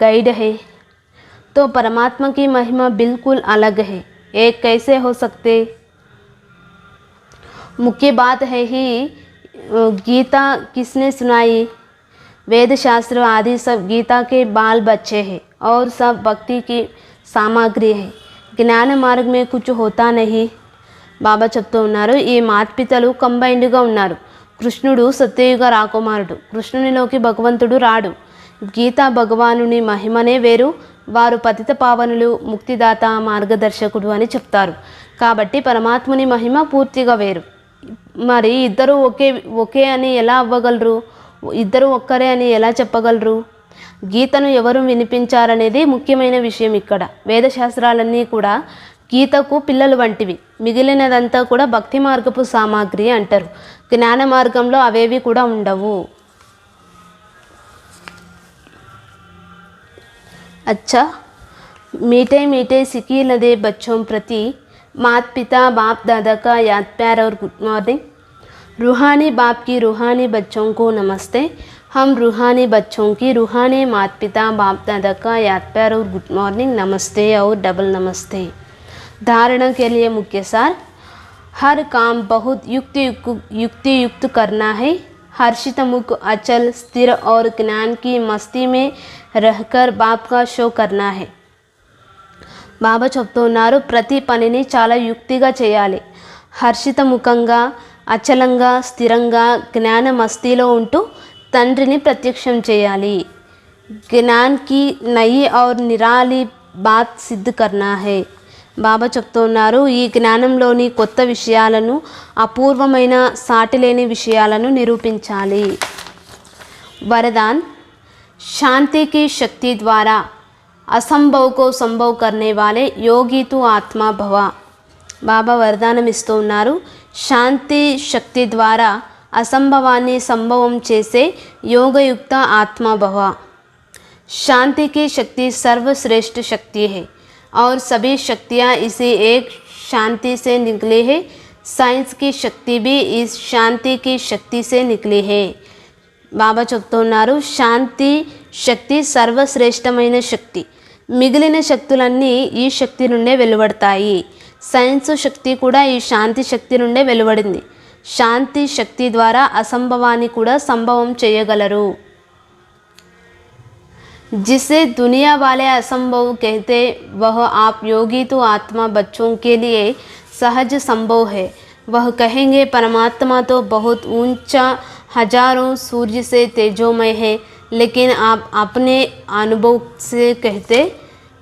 गाइड है. तो परमात्मा की महिमा बिल्कुल अलग है. एक कैसे हो सकते? मुख्य बात है ही गीता किसने सुनाई? वेद शास्त्र आदि सब गीता के बाल बच्चे हैं और सब भक्ति की सामग्री है. జ్ఞాన మార్గ మే కుచ్ హోతా నహీ. బాబా చెప్తూ ఉన్నారు, ఈ మాతపితలు కంబైన్డ్గా ఉన్నారు. కృష్ణుడు సత్యయుగ రాకుమారుడు. కృష్ణునిలోకి భగవంతుడు రాడు. గీతా భగవానుని మహిమనే వేరు. వారు పతిత పావనులు, ముక్తిదాత, మార్గదర్శకుడు అని చెప్తారు. కాబట్టి పరమాత్ముని మహిమ పూర్తిగా వేరు. మరి ఇద్దరు ఒకే అని ఎలా అవ్వగలరు? ఇద్దరు ఒక్కరే అని ఎలా చెప్పగలరు? గీతను ఎవరు వినిపించారనేది ముఖ్యమైన విషయం ఇక్కడ. వేదశాస్త్రాలన్నీ కూడా గీతకు పిల్లలు వంటివి. మిగిలినదంతా కూడా భక్తి మార్గపు సామాగ్రి అంటారు. జ్ఞాన మార్గంలో అవేవి కూడా ఉండవు. अच्छा, मीठे मीठे सिकी लदे बच्चों प्रति माता पिता बाप दादा का याद प्यार और गुड मॉर्निंग. रूहानी बाप की रूहानी बच्चों को नमस्ते. हम रूहानी बच्चों की रूहानी माता पिता बाप दादा का याद प्यार और गुड मॉर्निंग, नमस्ते और डबल नमस्ते. धारणा के लिए मुख्य सार: हर काम बहुत युक्ति करना है. हर्षित मुख अचल स्थिर और ज्ञान की मस्ती में रहकर बाप का शो करना है. బాబా చెప్తూ ఉన్నారు, ప్రతి పనిని చాలా యుక్తిగా చేయాలి. హర్షిత ముఖంగా, అచలంగా, స్థిరంగా, జ్ఞాన మస్తీలో ఉంటూ తండ్రిని ప్రత్యక్షం చేయాలి. జ్ఞాన్ కి నయి ఔర్ నిరాలి బాత్ సిద్ధ కర్నా హై. బాబా చెప్తూ ఉన్నారు, ఈ జ్ఞానంలోని కొత్త విషయాలను, అపూర్వమైన సాటిలేని విషయాలను నిరూపించాలి. వరదాన్: शांति की शक्ति द्वारा असंभव को संभव करने वाले योगी तू आत्मा भव. బాబా వరదానం ఇస్తూ ఉన్నారు, శాంతి శక్తి ద్వారా అసంభవాన్ని సంభవం చేసే యోగయుక్త ఆత్మ భవ. శాంతి की शक्ति सर्वश्रेष्ठ शक्ति है. और सभी शक्तियाँ इसी एक शांति से निकली है। साइंस की शक्ति भी इस शांति की शक्ति से निकली है। బాబా చెప్తున్నారు, శాంతి శక్తి సర్వశ్రేష్టమైన శక్తి. మిగిలిన శక్తులన్నీ ఈ శక్తి నుండే వెలువడతాయి. సైన్స్ శక్తి కూడా ఈ శాంతి శక్తి నుండే వెలువడింది. శాంతి శక్తి ద్వారా అసంభవాన్ని కూడా సంభవం చేయగలరు. जिसे दुनिया वाले असंभव कहते वह आप योगी तो आत्मा बच्चों के लिए सहज संभव है. वह कहेंगे परमात्मा तो बहुत ऊंचा हजारों सूर्य से तेजोमय है, लेकिन आप अपने अनुभव से कहते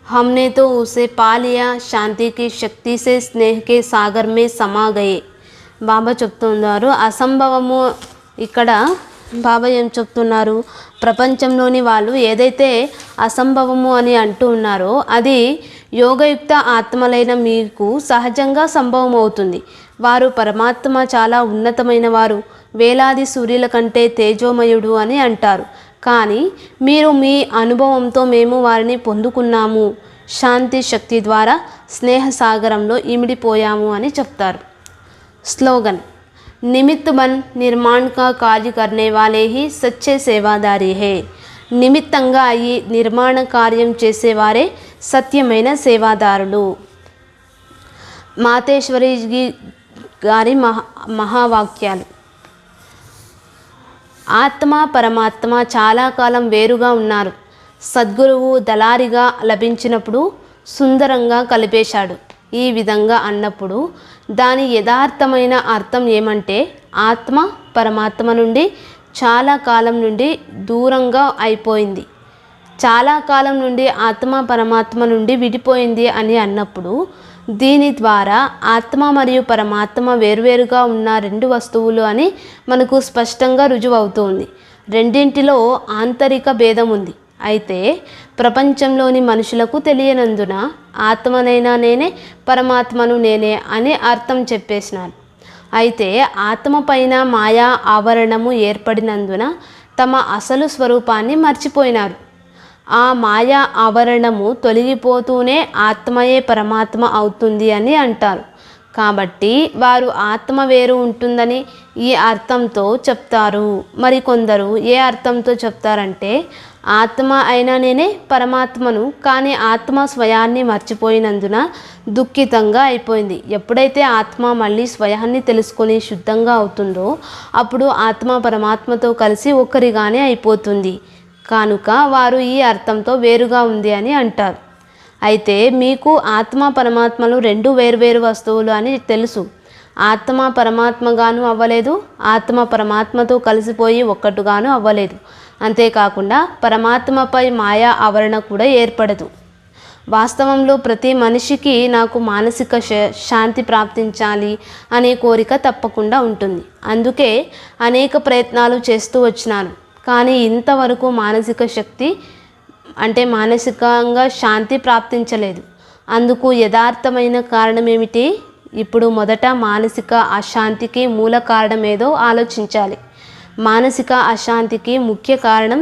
हमने तो उसे पा लिया. शांति की शक्ति से स्नेह के सागर में समा गए. బాబా చెప్తున్నారు అసంభవము. ఇక్కడ బాబా ఏం చెప్తున్నారు, ప్రపంచంలోని వాళ్ళు ఏదైతే అసంభవము అని అంటూ ఉన్నారో అది యోగయుక్త ఆత్మలైన మీకు సహజంగా సంభవం అవుతుంది. వారు పరమాత్మ చాలా ఉన్నతమైన వారు, వేలాది సూర్యుల కంటే తేజోమయుడు అని అంటారు. కానీ మీరు మీ అనుభవంతో మేము వారిని పొందుకున్నాము, శాంతి శక్తి ద్వారా స్నేహ సాగరంలో ఇమిడిపోయాము అని చెప్తారు. स्लोगन, निमित्त बन निर्माण का कार्य करने वाले ही सच्चे सेवादारी है. నిమిత్తంగా ఈ నిర్మాణ కార్యం చేసేవారే సత్యమైన సేవాదారులు. మాతేశ్వరి గారి మహావాక్యాలు. ఆత్మ పరమాత్మ చాలా కాలం వేరుగా ఉన్నారు. సద్గురువు దళారిగా లభించినప్పుడు సుందరంగా కలిపేశాడు. ఈ విధంగా అన్నప్పుడు దాని యథార్థమైన అర్థం ఏమంటే ఆత్మ పరమాత్మ నుండి చాలా కాలం నుండి దూరంగా అయిపోయింది. చాలా కాలం నుండి ఆత్మ పరమాత్మ నుండి విడిపోయింది అని అన్నప్పుడు దీని ద్వారా ఆత్మ మరియు పరమాత్మ వేరువేరుగా ఉన్న రెండు వస్తువులు అని మనకు స్పష్టంగా రుజువు అవుతుంది. రెండింటిలో ఆంతరిక భేదం ఉంది. అయితే ప్రపంచంలోని మనుషులకు తెలియనందున ఆత్మనైనా నేనే పరమాత్మను నేనే అని అర్థం చెప్పేసినారు. అయితే ఆత్మ పైన మాయా ఆవరణము ఏర్పడినందున తమ అసలు స్వరూపాన్ని మర్చిపోయినారు. ఆ మాయా ఆవరణము తొలగిపోతూనే ఆత్మయే పరమాత్మ అవుతుంది అని అంటారు. కాబట్టి వారు ఆత్మ వేరు ఉంటుందని ఈ అర్థంతో చెప్తారు. మరికొందరు ఏ అర్థంతో చెప్తారంటే ఆత్మ అయినా నేనే పరమాత్మను, కానీ ఆత్మ స్వయాన్ని మర్చిపోయినందున దుఃఖితంగా అయిపోయింది. ఎప్పుడైతే ఆత్మ మళ్ళీ స్వయాన్ని తెలుసుకొని శుద్ధంగా అవుతుందో అప్పుడు ఆత్మ పరమాత్మతో కలిసి ఒక్కరిగానే అయిపోతుంది. కనుక వారు ఈ అర్థంతో వేరుగా ఉంది అని అంటారు. అయితే మీకు ఆత్మ పరమాత్మలు రెండు వేరువేరు వస్తువులు అని తెలుసు. ఆత్మ పరమాత్మగాను అవ్వలేదు, ఆత్మ పరమాత్మతో కలిసిపోయి ఒక్కటుగాను అవ్వలేదు. అంతేకాకుండా పరమాత్మపై మాయా ఆవరణ కూడా ఏర్పడదు. వాస్తవంలో ప్రతి మనిషికి నాకు మానసిక శాంతి ప్రాప్తించాలి అనే కోరిక తప్పకుండా ఉంటుంది. అందుకే అనేక ప్రయత్నాలు చేస్తూ వచ్చినాను. కానీ ఇంతవరకు మానసిక శక్తి అంటే మానసికంగా శాంతి ప్రాప్తించలేదు. అందుకు యథార్థమైన కారణం ఏమిటి? ఇప్పుడు మొదట మానసిక అశాంతికి మూల కారణం ఏదో ఆలోచించాలి. మానసిక అశాంతికి ముఖ్య కారణం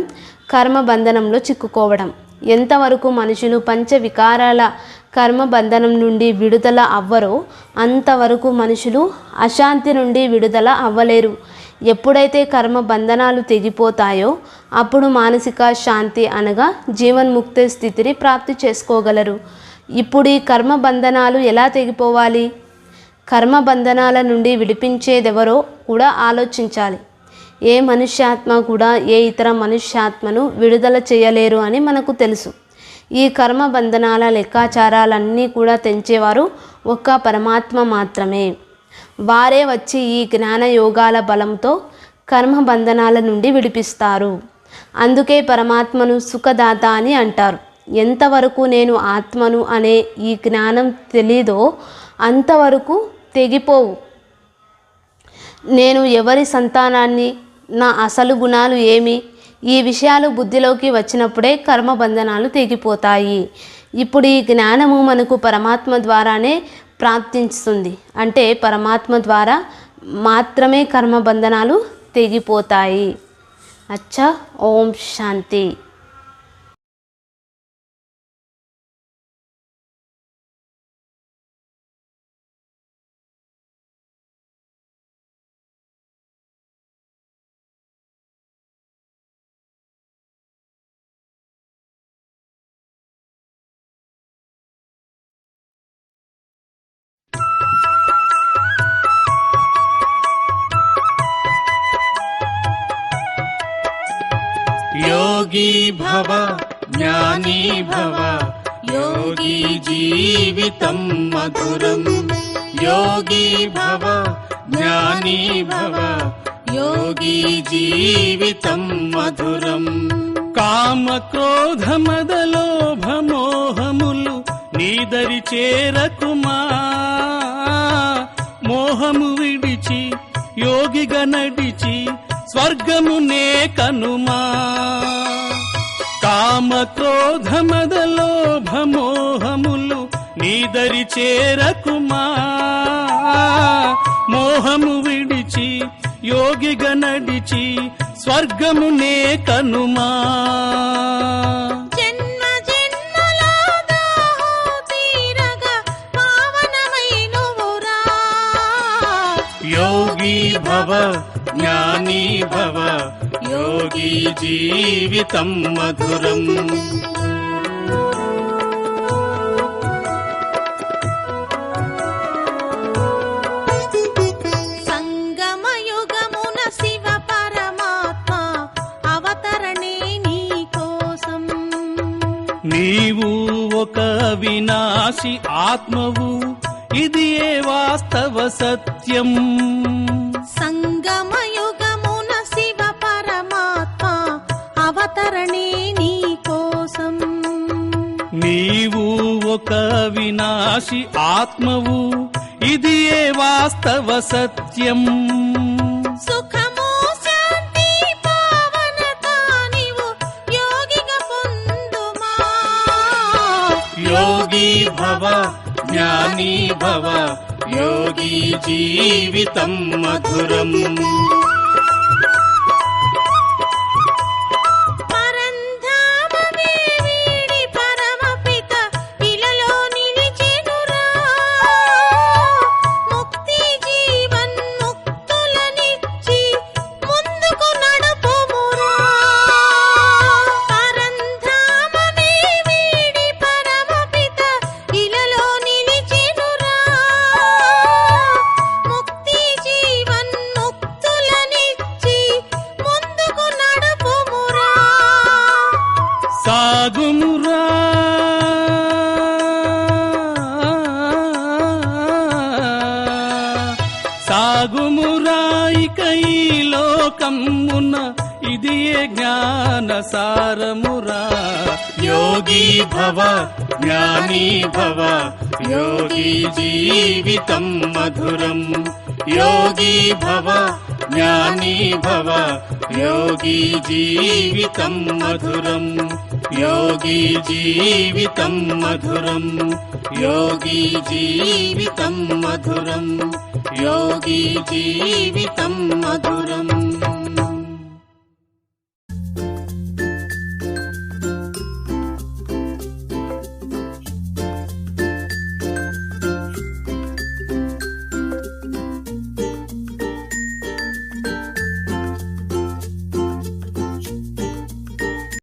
కర్మబంధనంలో చిక్కుకోవడం. ఎంతవరకు మనుషులు పంచ వికారాల కర్మబంధనం నుండి విడుదల అవ్వరో అంతవరకు మనుషులు అశాంతి నుండి విడుదల అవ్వలేరు. ఎప్పుడైతే కర్మ బంధనాలు తెగిపోతాయో అప్పుడు మానసిక శాంతి అనగా జీవన్ముక్తి స్థితిని ప్రాప్తి చేసుకోగలరు. ఇప్పుడు ఈ కర్మ బంధనాలు ఎలా తెగిపోవాలి? కర్మ బంధనాల నుండి విడిపించేదెవరో కూడా ఆలోచించాలి. ఏ మనుష్యాత్మ కూడా ఏ ఇతర మనుష్యాత్మను విడుదల చేయలేరు అని మనకు తెలుసు. ఈ కర్మ బంధనాల లెక్కాచారాలన్నీ కూడా తెంచేవారు ఒక్క పరమాత్మ మాత్రమే. వారే వచ్చి ఈ జ్ఞాన యోగాల బలంతో కర్మ బంధనాల నుండి విడిపిస్తారు. అందుకే పరమాత్మను సుఖదాత అని అంటారు. ఎంతవరకు నేను ఆత్మను అనే ఈ జ్ఞానం తెలీదో అంతవరకు తెగిపోవు. నేను ఎవరి సంతానాన్ని, నా అసలు గుణాలు ఏమి, ఈ విషయాలు బుద్ధిలోకి వచ్చినప్పుడే కర్మ బంధనాలు తెగిపోతాయి. ఇప్పుడు ఈ జ్ఞానము మనకు పరమాత్మ ద్వారానే ప్రాప్తిస్తుంది. అంటే పరమాత్మ ద్వారా మాత్రమే కర్మ బంధనాలు తెగిపోతాయి. అచ్చా, ఓం శాంతి. योगी भव ज्ञानी भव योगी जीवितं मधुरम् योगी भव ज्ञानी भव योगी जीवितं मधुरम् కామ క్రోధ మద లోభ మోహములు నీదరి చేరకుమా మోహము విడిచి యోగిగా నడిచి స్వర్గమునే కనుమా కామ క్రోధ మద లోభ మోహములు నీదరి చేరకుమా మోహము విడిచి యోగిగా నడిచి స్వర్గమునే కనుమా జన్మ జన్మల దాహం తీరగా పావనమైనవురా योगी भव ज्ञानी भव योगी जीवितं मधुरम् సంగమయుగమున శివ పరమాత్మ అవతరణే నీ కోసం నీవు ఒక వినాశి ఆత్మవు ఇది ఏ వాస్తవ సత్యం సంగమయుగమున శివ పరమాత్మ అవతరణే నీ కోసం నీవు ఒక వినాశి ఆత్మవు ఇది ఏ వాస్తవ సత్యం సుఖము శాంతి పావనత నీవు యోగిగా పొందుమా योगी भव ज्ञानी भव योगी जीवितं मधुरम् పరంధామమే వీడి పరమపిత ఇలలో నిలిచెనురా ముక్తి జీవన్ముక్తులనిచ్చి ముందుకు నడుపుమురా పరంధామమే వీడి పరమపిత ఇలలో నిలిచెనురా ముక్తి జీవన్ముక్తులనిచ్చి ముందుకు నడుపుమురా సాగుమురా సాగుమురా ఇక ఈ లోకమున ఇది ఏ జ్ఞాన సారమురా योगी भव ज्ञानी भव योगी जीवितं मधुरम् योगी भव ज्ञानी भव योगी जीवितं मधुरम् योगी जीवितं मधुरम् योगी जीवितं मधुरम् योगी जीवितं मधुरम्